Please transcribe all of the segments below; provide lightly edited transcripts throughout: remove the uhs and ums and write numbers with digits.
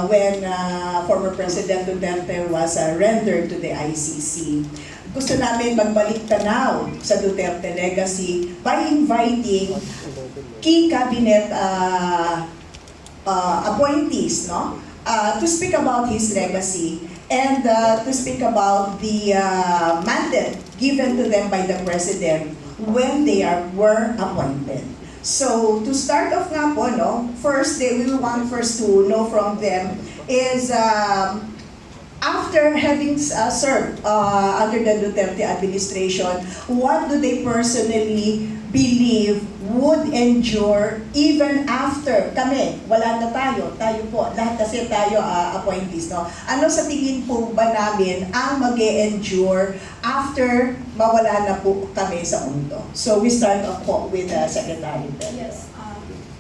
when former President Duterte was rendered to the ICC. Gusto namin magbalik tanaw sa Duterte legacy by inviting key cabinet appointees, no? To speak about his legacy and to speak about the mandate given to them by the President when they were appointed. So, to start off nga po, no, first, we want first to know from them is, after having served under the Duterte administration, what do they personally believe would endure even after kami, wala na tayo po, lahat kasi tayo appointees, no? Ano sa tingin po ba namin ang mag-e-endure after mawala na po kami sa mundo? So we start off po with Secretary Ben. Yes,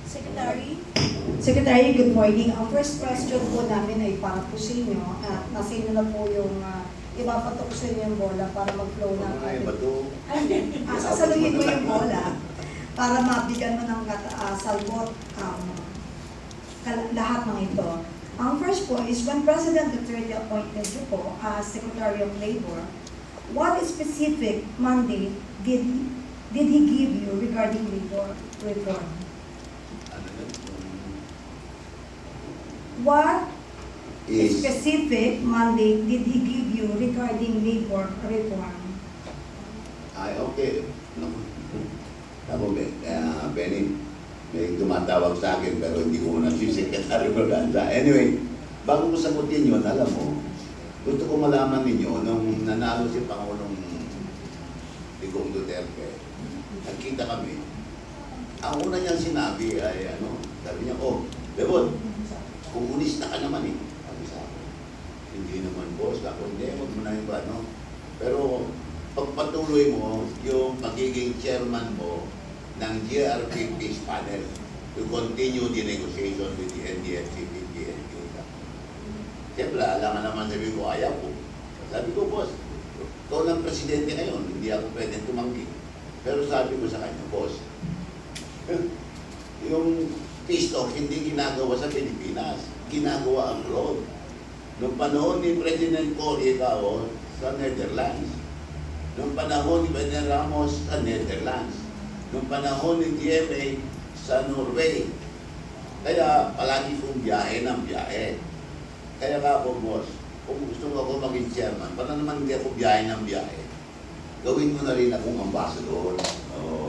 Secretary. Secretary, good morning. Ang first question po namin ay para po sa inyo at nasa inyo na po yung ipapatok ko sa inyo yung bola para mag-flow ng sasaluhin ko yung bola para mabigyan mo ng salbot lahat ng ito. Ang first po is when President Duterte appointed you po as Secretary of Labor, what specific mandate did he give you regarding labor reform? What specific mandate did he give you regarding labor reform? Ay, okay. Ako, Benny, may tumatawag sa akin pero hindi ko muna si Secretary Maganda. Anyway, bago ko sagutin yun, alam mo, gusto ko malaman ninyo, nung nanalo si Pangulong Digong Duterte, nagkita kami. Ang una niyang sinabi ay, sabi niya, Bebon, komunista ka naman eh. Sabi sa akin, hindi naman boss, ako hindi, huwag mo na yung Pero pagpatuloy mo yung pagiging chairman mo ng GRP Peace Panel to continue the negotiation with the NDF-CPP and KITA. Siyempre, alam naman sabi ko, ayaw ko. Sabi ko, boss, ikaw ng presidente ngayon, hindi ako pwedeng tumanggi. Pero sabi ko sa kanya, boss, yung peace talk hindi ginagawa sa Pilipinas, ginagawa abroad. Noong panahon ni President Cory sa Netherlands, noong panahon ni President Ramos sa Netherlands, noong panahon ni GMA sa Norway. Kaya palagi kong biyahe ng biyahe. Kaya ka po, boss, kung gusto ko ako maging chairman, para naman hindi ako biyahe ng biyahe, gawin mo na rin akong ambassador.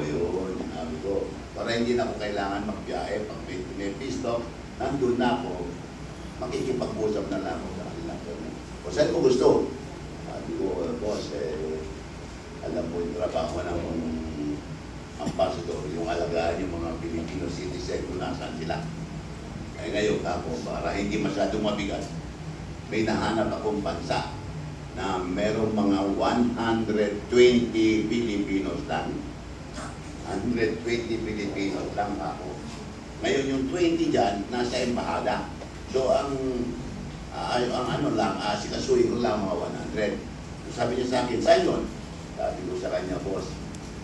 Yun, sabi ko. Para hindi na ako kailangan magbiyahe. Pag may peace talk, nandun na ako, makikipag-usap na lang ako sa kanila. O saan mo gusto? Sabi ko, boss, alam mo yung trabaho ng ambassador, yung alagaan yung mga Filipino citizen kung nasaan sila. Kaya ngayon ako, para hindi masyadong mabigat, may nahanap akong bansa na merong mga 120 Filipinos lang. 120 Filipinos lang ako. Ngayon yung 20 dyan, nasa embahada. So ang sikasuhin ko lang mga 100. So, sabi niya sa akin, saan yun? Sabi ko sa kanya, boss,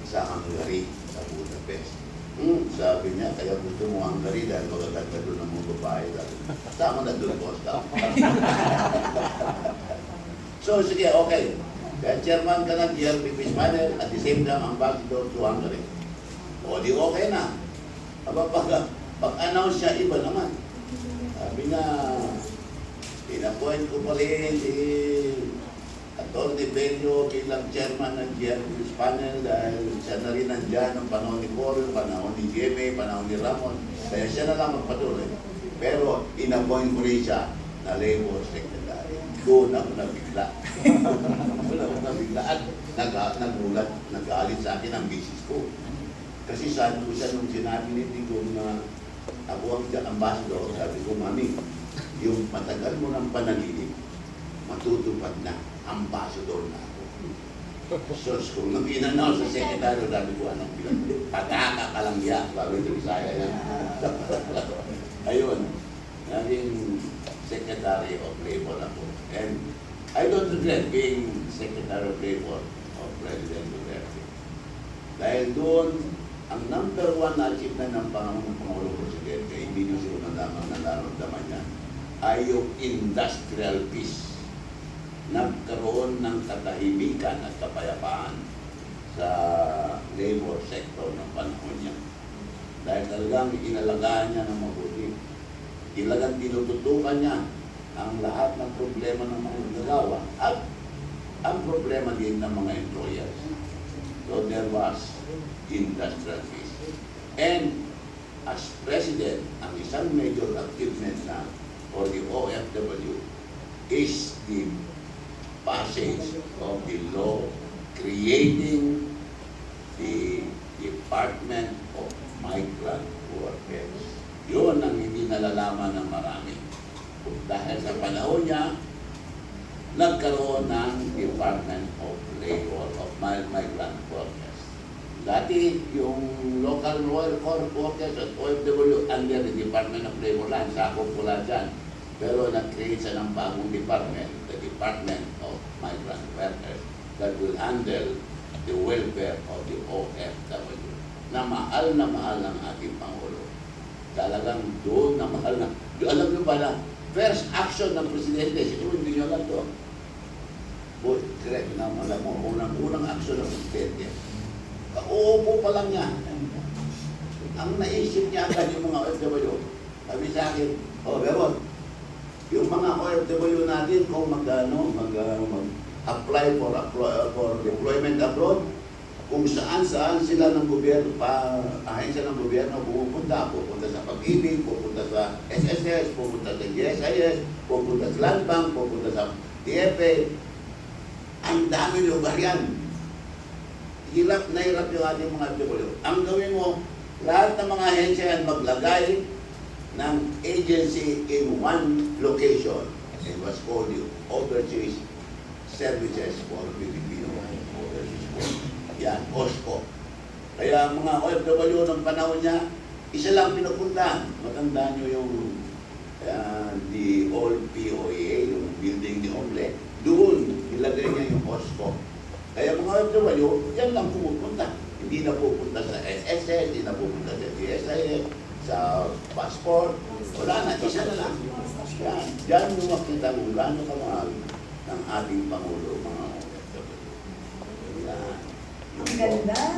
sa Hungary, sa Budapest. Sabi niya, kaya gusto mo Hungary dahil magaganda doon ng mga babae. Sama na doon, boss. So sige, okay. Kaya chairman ka ng GRP Peace Panel at the same time ambassador to Hungary. O di okay na. Aba, pag-announce siya, iba naman. Sabi niya, in-appoint ko pa rin si Atty. Benyo bilang chairman ng GRP Peace Panel dahil siya na rin nandyan ng panahon ni Cory, panahon ni GMA, panahon ni Ramon. Kaya siya na lang magpatuloy. Pero in-appoint ko rin siya na labor secretary. Doon ako nabigla. Doon ako nabigla at nagulat, nagalit sa akin ang business ko. Kasi saan ko siya nung sinabi ni Tigong na ako ang ambassador, sabi ko, Mami, yung matagal mo ng panaginip, matutupad na, ambassador na ako. So, kung nung in-announce sa sekretaryo, sabi ko, anong bilang, pataka ka lang yan, bago ito Bisaya yan. Ayun, naging Secretary of Labor ako. And I don't regret being Secretary of Labor of President Duterte. Dahil doon, ang number one na achievement ng Pangulong Presidente, hindi nyo siguro nalaman niya, ay yung industrial peace. Nagkaroon ng katahimikan at kapayapaan sa labor sector ng panahon niya. Dahil talagang inalagaan niya ng mabuti. Talagang tinututukan niya ang lahat ng problema ng mga nagagawa at ang problema din ng mga employers. So there was industrial peace. And as president, ang isang major achievement na for the OFW is the passage of the law creating the Department of Migrant Workers. Yun ang hindi nalalaman ng marami. Dahil sa panahon niya, nagkaroon ng Department of Labor of Migrant Workers. Dati, yung local workers at OFW under the Department of Labor lang, sakop ko lang dyan. Pero nag-create siya ng bagong department, the Department of Migrant Workers, that will handle the welfare of the OFW. Na mahal ng ating Pangulo. Talagang doon na mahal na. Alam niyo ba na, first action ng Presidente, siguro hindi niyo alam to. But correct na, alam mo, unang action ng Presidente. Uupo pa lang niya. Ang naisip niya agad yung mga OFW. Sabi sa akin, Beron, yung mga OFW natin kung mag-apply for deployment abroad, kung saan sila ng gobyerno, ahensya ng gobyerno pupunta sa Pag-ibig, pupunta sa SSS, pupunta sa GSIS, pupunta sa Land Bank, pupunta sa TFA. Ang dami lugar yan. Hirap na hirap yung ating mga OFW. Ang gawin mo, lahat ng mga ahensya yan maglagay ng agency in one location. It was called the Overseas Services for Filipino Overseas Force. Yan, OSCO. Kaya mga OFW ng panahon niya, isa lang pinupuntahan. Matandaan nyo yung the old POA, yung building ni Omle. Doon, ilagay niya yung OSCO. Kaya mga OFW, yan lang pumupunta. Hindi na pupunta sa SSS, hindi na pupunta sa GSIS, sa passport. Wala na, isa na lang. Yan, yan yung makita kung gaano kamahal ng ating Pangulo, mga OFW. Yan. Ang ganda.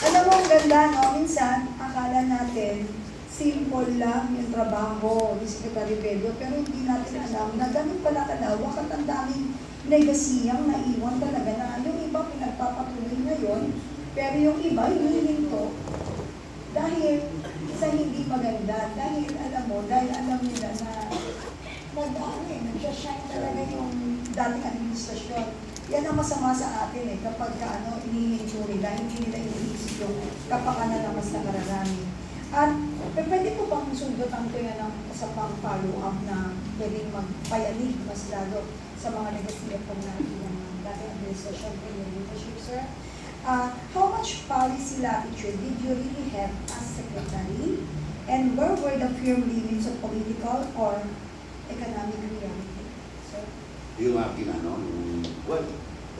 Alam mo, ang ganda, no? Minsan, akala natin, simple lang yung trabaho ni Secretary Bello, pero hindi natin alam na ganun pala kalawak at ang daming legasiyang naiwan talaga na yung iba pinagpapatuloy ngayon, pero yung iba hinihinto dahil sa hindi maganda, dahil alam nila na nag-shine talaga yung dating administrasyon. Yan ang masama sa atin kapag inihinto nila, hindi nila iniisip yung kapakanan ng mas nakararami. At pwede po bang sundutan ko yan ng sa pang-follow-up na pwedeng magpayanig mas lalo sa mga negatiya po natin ng dating administrasyon in your leadership, sir? How much policy latitude did you really have as secretary? And where were the firm limits of political or economic reality? Sir? Yung aking